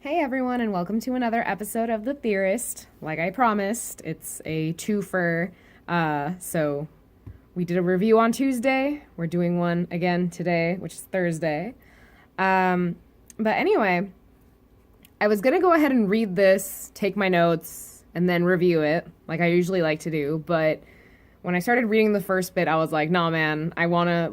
Hey everyone, and welcome to another episode of The Theorist. Like I promised, it's a twofer. So we did a review on Tuesday. We're doing one again today, which is Thursday. But anyway, I was gonna go ahead and read this, take my notes, and then review it, like I usually like to do. But when I started reading the first bit, I was like, nah, man, I wanna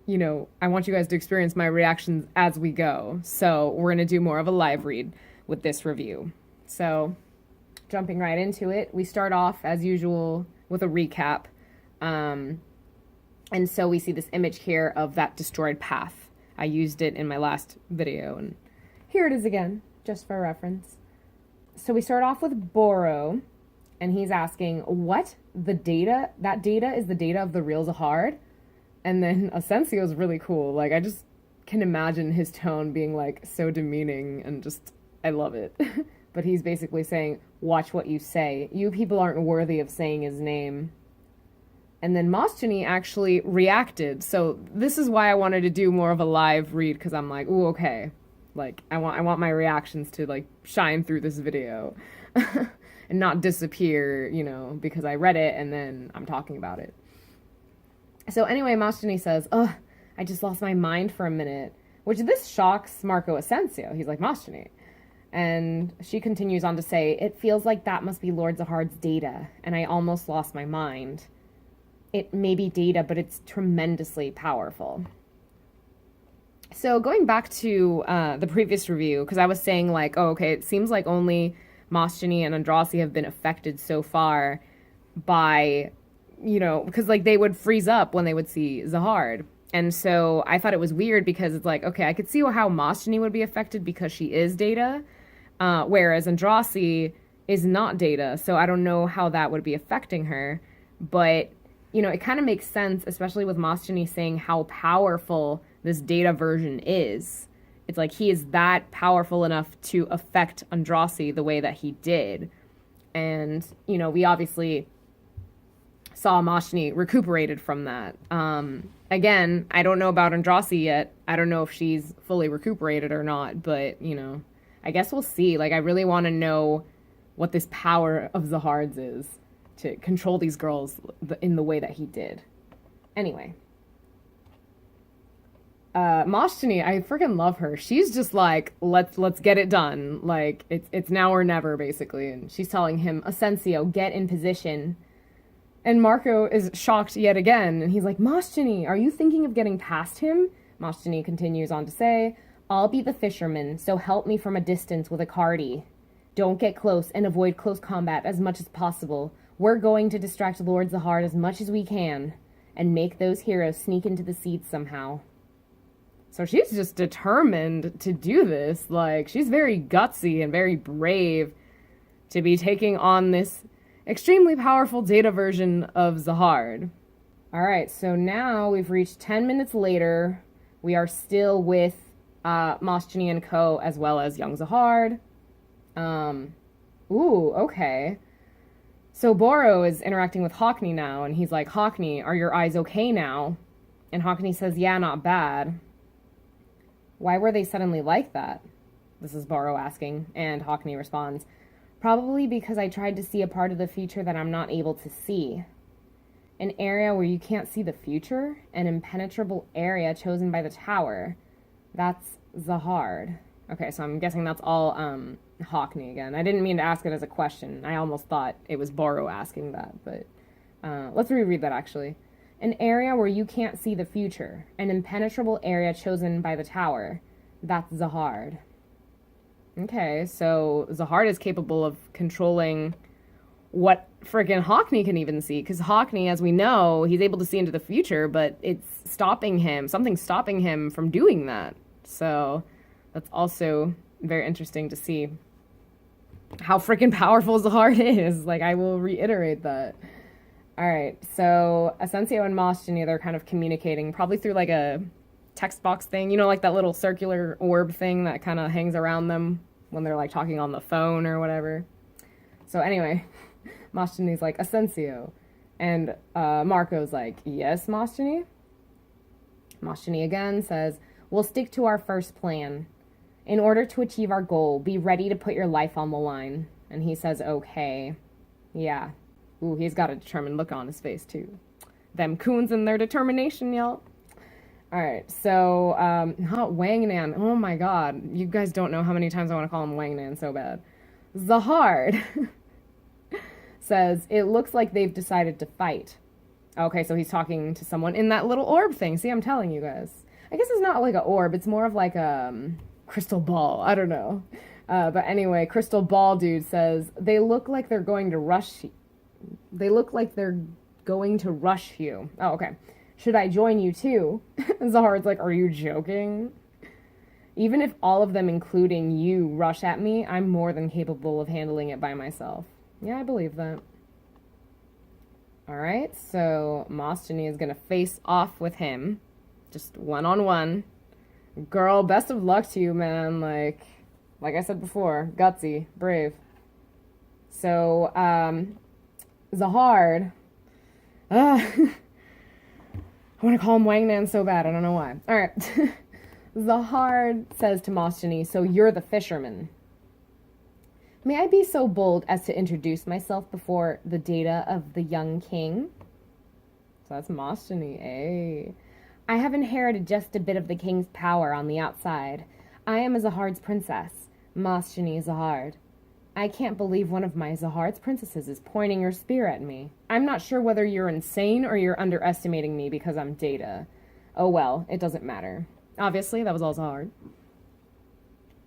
I want you guys to experience my reactions as we go. So we're going to do more of a live read with this review. So jumping right into it, we start off as usual with a recap. And so we see this image here of that destroyed path. I used it in my last video, and here it is again, just for reference. So we start off with Boro, and he's asking, what? That data is the data of the real Zahard? And then Asensio's really cool. Like, I just can imagine his tone being, like, so demeaning and just, I love it. But he's basically saying, watch what you say. You people aren't worthy of saying his name. And then Moschini actually reacted. So this is why I wanted to do more of a live read, because I'm like, ooh, okay. Like, I want my reactions to, like, shine through this video. And not disappear, because I read it and then I'm talking about it. So anyway, Moschini says, ugh, I just lost my mind for a minute, which this shocks Marco Asensio. He's like, Moschini. And she continues on to say, it feels like that must be Lord Zahard's data, and I almost lost my mind. It may be data, but it's tremendously powerful. So going back to the previous review, because I was saying like, oh, okay, it seems like only Moschini and Andrasi have been affected so far by... because like they would freeze up when they would see Zahard. And so I thought it was weird because it's like, okay, I could see how Moschini would be affected because she is data, whereas Andrasi is not data. So I don't know how that would be affecting her. But, it kind of makes sense, especially with Moschini saying how powerful this data version is. It's like he is that powerful enough to affect Andrasi the way that he did. And, we obviously... saw Moschini recuperated from that. Again, I don't know about Andrasi yet. I don't know if she's fully recuperated or not, but, I guess we'll see. Like, I really want to know what this power of Zahard's is to control these girls in the way that he did. Anyway. Moschini, I freaking love her. She's just like, let's get it done. Like, it's now or never, basically. And she's telling him, Asensio, get in position. And Marco is shocked yet again, and he's like, Moschini, are you thinking of getting past him? Moschini continues on to say, I'll be the fisherman, so help me from a distance with a cardie. Don't get close and avoid close combat as much as possible. We're going to distract Lord Zahard as much as we can, and make those heroes sneak into the seats somehow. So she's just determined to do this. Like, she's very gutsy and very brave to be taking on this extremely powerful data version of Zahard. Alright, so now we've reached 10 minutes later. We are still with Moschini and co. as well as young Zahard. Ooh, okay. So Boro is interacting with Hockney now, and he's like, Hockney, are your eyes okay now? And Hockney says, yeah, not bad. Why were they suddenly like that? This is Boro asking, and Hockney responds, probably because I tried to see a part of the future that I'm not able to see. An area where you can't see the future? An impenetrable area chosen by the tower. That's Zahard. Okay, so I'm guessing that's all Hockney again. I didn't mean to ask it as a question. I almost thought it was Boro asking that, but let's reread that actually. An area where you can't see the future. An impenetrable area chosen by the tower. That's Zahard. Okay, so Zahard is capable of controlling what friggin' Hockney can even see, because Hockney, as we know, he's able to see into the future, but it's stopping him. Something's stopping him from doing that. So that's also very interesting to see how freaking powerful Zahard is. Like, I will reiterate that. Alright, so Asensio and Moschini, they're kind of communicating, probably through like a text box thing, like that little circular orb thing that kind of hangs around them when they're like talking on the phone or whatever. So anyway, Moschini's like, Asensio. And Marco's like, yes, Moschini? Moschini again says, we'll stick to our first plan. In order to achieve our goal, be ready to put your life on the line. And he says, okay. Yeah. Ooh, he's got a determined look on his face, too. Them coons and their determination, y'all. Alright, so, not Wangnan. Oh my god. You guys don't know how many times I want to call him Wangnan so bad. Zahard says, it looks like they've decided to fight. Okay, so he's talking to someone in that little orb thing. See, I'm telling you guys. I guess it's not like an orb. It's more of like a crystal ball. I don't know. But anyway, crystal ball dude says, they look like they're going to rush you. They look like they're going to rush you. Oh, okay. Should I join you too? Zahard's like, are you joking? Even if all of them, including you, rush at me, I'm more than capable of handling it by myself. Yeah, I believe that. Alright, so Mostany is gonna face off with him. Just one-on-one. Girl, best of luck to you, man. Like I said before, gutsy, brave. So, Zahard. I want to call him Wangnan so bad, I don't know why. Alright. Zahard says to Mostany, so you're the fisherman. May I be so bold as to introduce myself before the data of the young king? So that's Mostany, eh? I have inherited just a bit of the king's power on the outside. I am a Zahard's princess, Mostany Zahard. I can't believe one of my Zahard's princesses is pointing her spear at me. I'm not sure whether you're insane or you're underestimating me because I'm Data. Oh well, it doesn't matter. Obviously, that was all Zahard.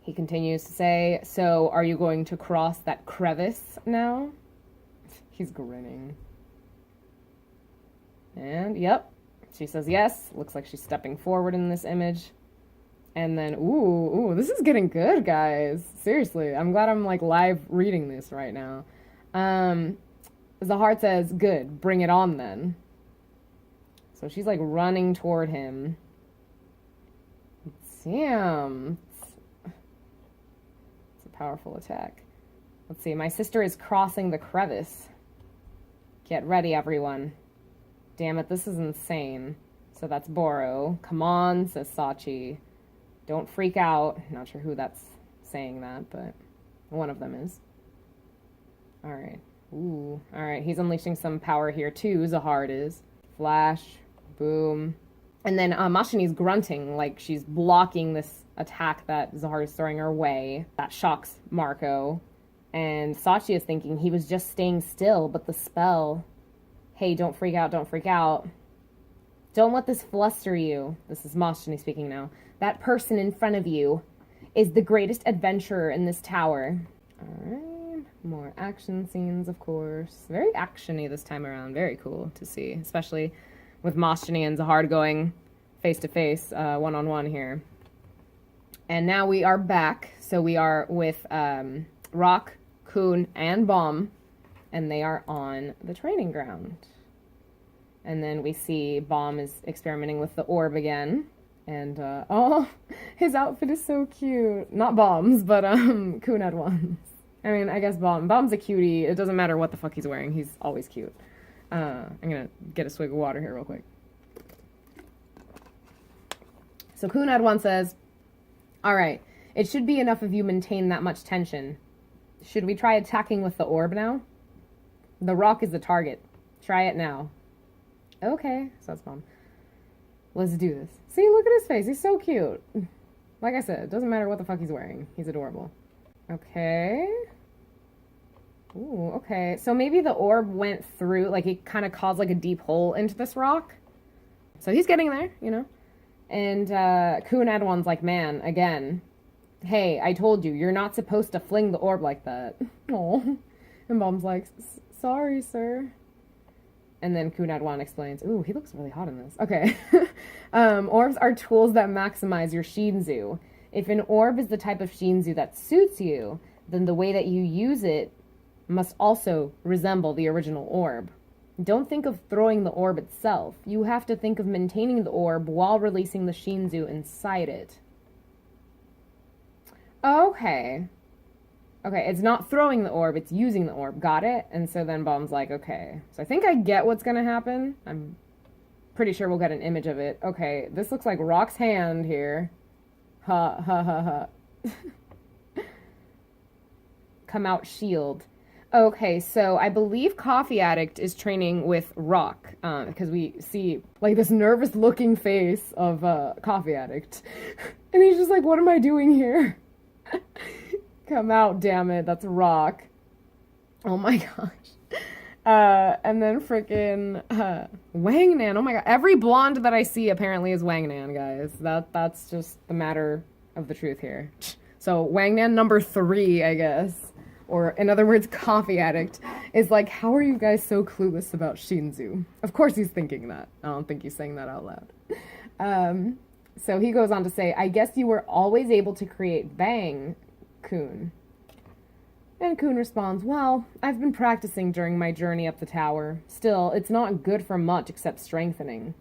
He continues to say, so are you going to cross that crevice now? He's grinning. And, yep. She says yes. Looks like she's stepping forward in this image. And then, ooh, this is getting good, guys. Seriously, I'm glad I'm, like, live reading this right now. Zahard says, good, bring it on then. So she's, like, running toward him. Damn. It's a powerful attack. Let's see, my sister is crossing the crevice. Get ready, everyone. Damn it, this is insane. So that's Boro. Come on, says Sachi. Don't freak out. Not sure who that's saying that, but one of them is. Alright. Ooh. Alright, he's unleashing some power here too, Zahard is. Flash. Boom. And then Mostany's grunting like she's blocking this attack that Zahard is throwing her way. That shocks Marco. And Sachi is thinking he was just staying still, but the spell... Hey, don't freak out, don't freak out. Don't let this fluster you. This is Mostany speaking now. That person in front of you is the greatest adventurer in this tower. Alright, more action scenes, of course. Very action-y this time around. Very cool to see, especially with Mostany and Zahard going face-to-face, one-on-one here. And now we are back. So we are with Rock, Kun, and Bomb, and they are on the training ground. And then we see Bomb is experimenting with the orb again. And, oh, his outfit is so cute. Not Bomb's, but, Kun had ones. I mean, I guess Bomb's a cutie. It doesn't matter what the fuck he's wearing. He's always cute. I'm gonna get a swig of water here real quick. So Kunad1 says, alright, it should be enough of you maintain that much tension. Should we try attacking with the orb now? The rock is the target. Try it now. Okay, so that's Bomb. Let's do this. See, look at his face. He's so cute. Like I said, it doesn't matter what the fuck he's wearing. He's adorable. Okay. Ooh, okay. So maybe the orb went through, like it kind of caused like a deep hole into this rock. So he's getting there, you know. And Kunad1's like, man, again. Hey, I told you, you're not supposed to fling the orb like that. Oh. And Bomb's like, sorry, sir. And then Kunad1 explains, ooh, he looks really hot in this. Okay. Orbs are tools that maximize your Shinzu. If an orb is the type of Shinzu that suits you, then the way that you use it must also resemble the original orb. Don't think of throwing the orb itself. You have to think of maintaining the orb while releasing the Shinzu inside it. Okay. Okay, it's not throwing the orb, it's using the orb. Got it? And so then Bomb's like, okay. So I think I get what's gonna happen. I'm pretty sure we'll get an image of it. Okay, this looks like Rock's hand here. Ha, ha, ha, ha. Come out shield. Okay, so I believe Coffee Addict is training with Rock, because we see, like, this nervous-looking face of Coffee Addict. And he's just like, what am I doing here? Come out, damn it, that's Rock. Oh my gosh. And then frickin' Wangnan, oh my god. Every blonde that I see apparently is Wangnan, guys. That's just the matter of the truth here. So Wangnan number 3, I guess. Or, in other words, Coffee Addict, is like, how are you guys so clueless about Shinzu? Of course he's thinking that. I don't think he's saying that out loud. So he goes on to say, I guess you were always able to create Bang, Kun. And Kun responds, well, I've been practicing during my journey up the tower. Still, it's not good for much except strengthening.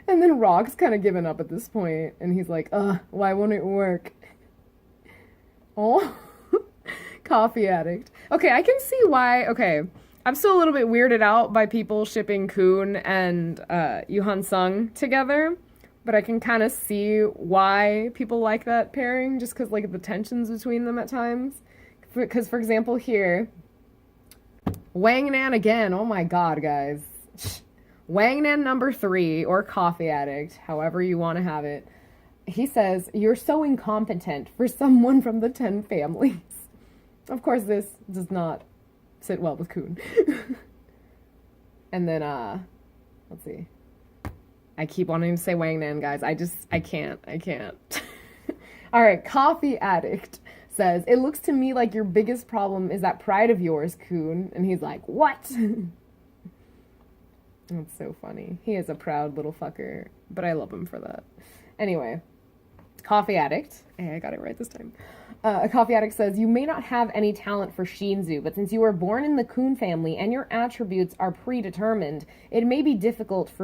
And then Rock's kind of given up at this point, and he's like, why won't it work? Oh... Coffee Addict. Okay, I can see why. Okay, I'm still a little bit weirded out by people shipping Kun and Yuhan Sung together, but I can kind of see why people like that pairing, just because, like, the tensions between them at times. Because, for example, here, Wangnan again. Oh my god, guys. Wangnan number 3, or Coffee Addict, however you want to have it. He says, you're so incompetent for someone from the 10 families. Of course, this does not sit well with Kun. And then, let's see. I keep wanting to say Wangnan, guys. I can't. All right, Coffee Addict says, it looks to me like your biggest problem is that pride of yours, Kun. And he's like, what? That's so funny. He is a proud little fucker, but I love him for that. Anyway, Coffee Addict. Hey, I got it right this time. A Coffee Addict says, you may not have any talent for Shinzu, but since you were born in the Kun family and your attributes are predetermined, it may be difficult to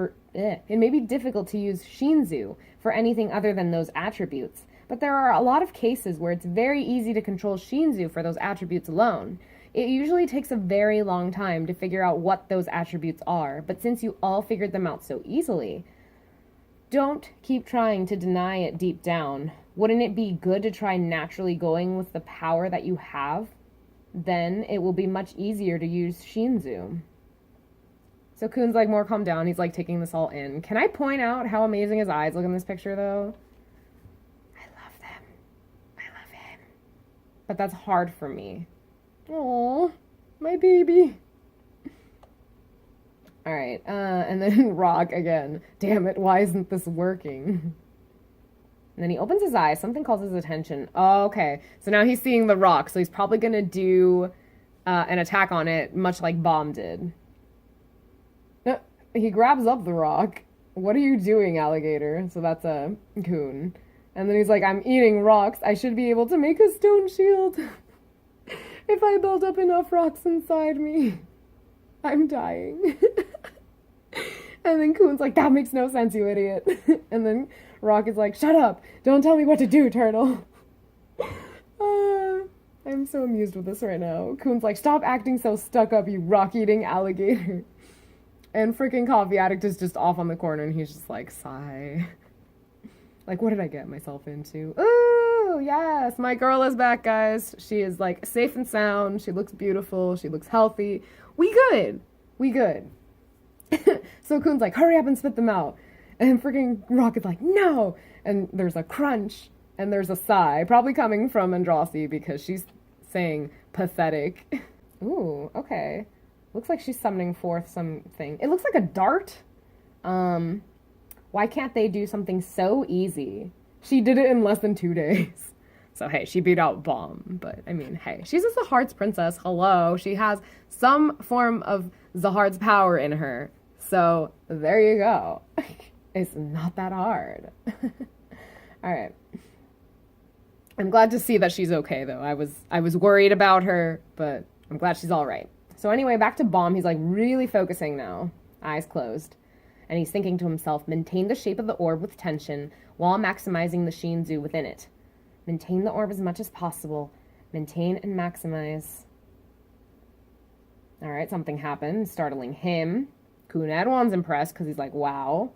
use Shinzu for anything other than those attributes. But there are a lot of cases where it's very easy to control Shinzu for those attributes alone. It usually takes a very long time to figure out what those attributes are, but since you all figured them out so easily, don't keep trying to deny it deep down. Wouldn't it be good to try naturally going with the power that you have? Then it will be much easier to use Shinzu. So Kun's like, more calm down. He's like taking this all in. Can I point out how amazing his eyes look in this picture, though? I love them. I love him. But that's hard for me. Aww, my baby. All right, and then Rock again. Damn it, why isn't this working? And then he opens his eyes. Something calls his attention. Oh, okay. So now he's seeing the rock. So he's probably going to do an attack on it, much like Bomb did. He grabs up the rock. What are you doing, alligator? So that's a Kun. And then he's like, I'm eating rocks. I should be able to make a stone shield. If I build up enough rocks inside me. I'm dying. And then Kun's like, that makes no sense, you idiot. And then Rock is like, shut up. Don't tell me what to do, turtle. I'm so amused with this right now. Kun's like, stop acting so stuck up, you rock-eating alligator. And freaking Coffee Addict is just off on the corner, and he's just like, sigh. Like, what did I get myself into? Ooh, yes, my girl is back, guys. She is, like, safe and sound. She looks beautiful. She looks healthy. We good. So Kun's like, hurry up and spit them out. And freaking Rock is like, no. And there's a crunch, and there's a sigh, probably coming from Andrasi because she's saying pathetic. Ooh, okay. Looks like she's summoning forth something. It looks like a dart. Why can't they do something so easy? She did it in less than 2 days. So, hey, she beat out Bomb. But, I mean, hey, she's just a Heart's princess. Hello. She has some form of Zahard's power in her. So, there you go. It's not that hard. All right. I'm glad to see that she's okay, though. I was worried about her, but I'm glad she's all right. So anyway, back to Bomb. He's like really focusing now, eyes closed. And he's thinking to himself, maintain the shape of the orb with tension while maximizing the Shinzu within it. Maintain the orb as much as possible. Maintain and maximize. All right, something happened, startling him. Kun Adwan's impressed because he's like, wow.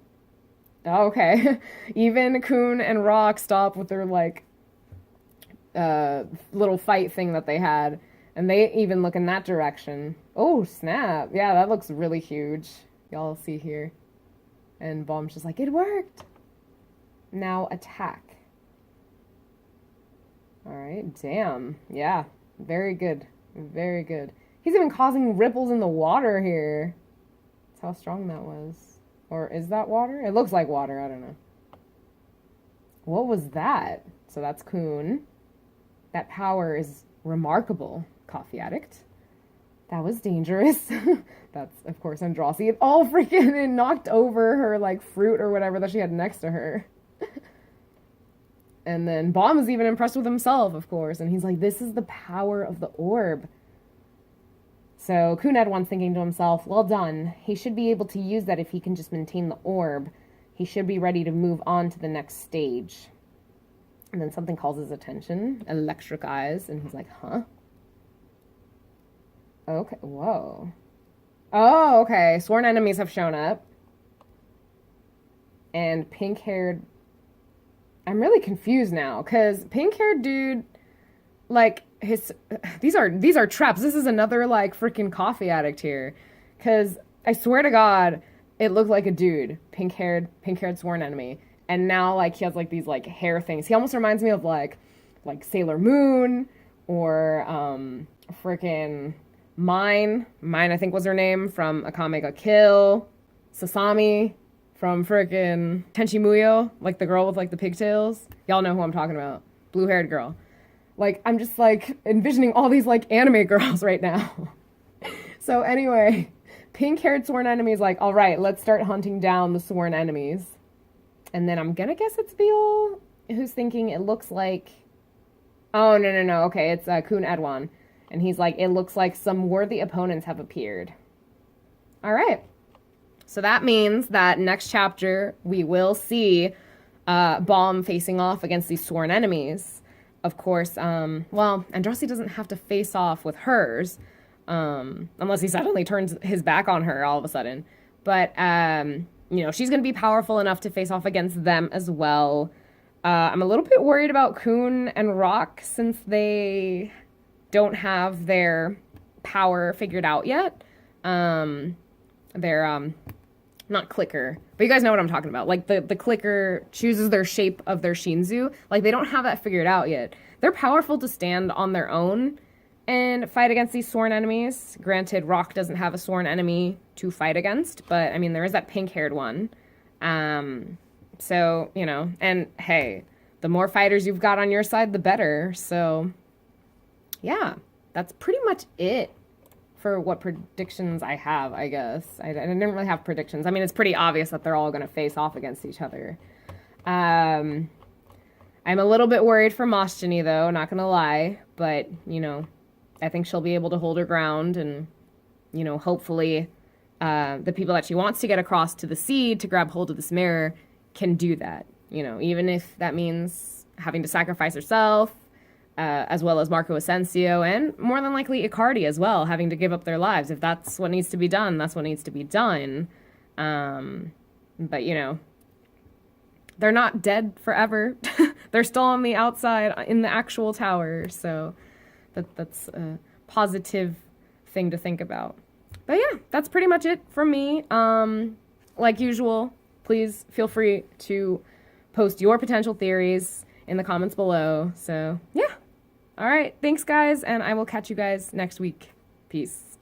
Okay. Even Kun and Rock stop with their, like, little fight thing that they had. And they even look in that direction. Oh, snap. Yeah, that looks really huge. Y'all see here. And Bomb's just like, it worked. Now attack. Alright, damn. Yeah, very good. Very good. He's even causing ripples in the water here. That's how strong that was. Or is that water? It looks like water, I don't know. What was that? So that's Kun. That power is remarkable, coffee addict. That was dangerous. That's, of course, Andrasi. It all freaking knocked over her, like, fruit or whatever that she had next to her. And then Bomb is even impressed with himself, of course. And he's like, this is the power of the orb. So Kunadwan's thinking to himself, well done. He should be able to use that if he can just maintain the orb. He should be ready to move on to the next stage. And then something calls his attention. Electric eyes. And he's like, huh? Okay, whoa. Oh, okay. Sworn enemies have shown up. And pink-haired... I'm really confused now, because pink-haired dude, like, these are traps. This is another, like, freaking coffee addict here. Because I swear to God, it looked like a dude. Pink-haired sworn enemy. And now, like, he has, like, these, like, hair things. He almost reminds me of, like Sailor Moon, or, freaking Mine, I think was her name, from Akame ga Kill. Sasami from frickin' Tenchi Muyo, like the girl with like the pigtails. Y'all know who I'm talking about. Blue-haired girl. Like, I'm just like envisioning all these like anime girls right now. So anyway, pink-haired sworn enemy is like, all right, let's start hunting down the sworn enemies. And then I'm gonna guess it's Beal who's thinking it looks like... Oh, no. Okay, it's Kun Edwan. And he's like, it looks like some worthy opponents have appeared. All right. So that means that next chapter, we will see Bomb facing off against these sworn enemies. Of course, well, Andrasi doesn't have to face off with hers, unless he suddenly turns his back on her all of a sudden. But, you know, she's going to be powerful enough to face off against them as well. I'm a little bit worried about Kun and Rock, since they don't have their power figured out yet. They're, not clicker, but you guys know what I'm talking about. Like, the clicker chooses their shape of their Shinzu. Like, they don't have that figured out yet. They're powerful to stand on their own and fight against these sworn enemies. Granted, Rock doesn't have a sworn enemy to fight against, but, I mean, there is that pink-haired one. So, you know, and, hey, the more fighters you've got on your side, the better. So, yeah, that's pretty much it for what predictions I have, I guess. I didn't really have predictions. I mean, it's pretty obvious that they're all going to face off against each other. I'm a little bit worried for Moschini, though, not going to lie. But, you know, I think she'll be able to hold her ground. And, you know, hopefully the people that she wants to get across to the seed to grab hold of this mirror can do that. You know, even if that means having to sacrifice herself, as well as Marco Asensio, and more than likely Icardi as well, having to give up their lives. If that's what needs to be done, that's what needs to be done. But, you know, they're not dead forever. They're still on the outside in the actual tower, so that's a positive thing to think about. But yeah, that's pretty much it from me. Like usual, please feel free to post your potential theories in the comments below. So, yeah. All right, thanks, guys, and I will catch you guys next week. Peace.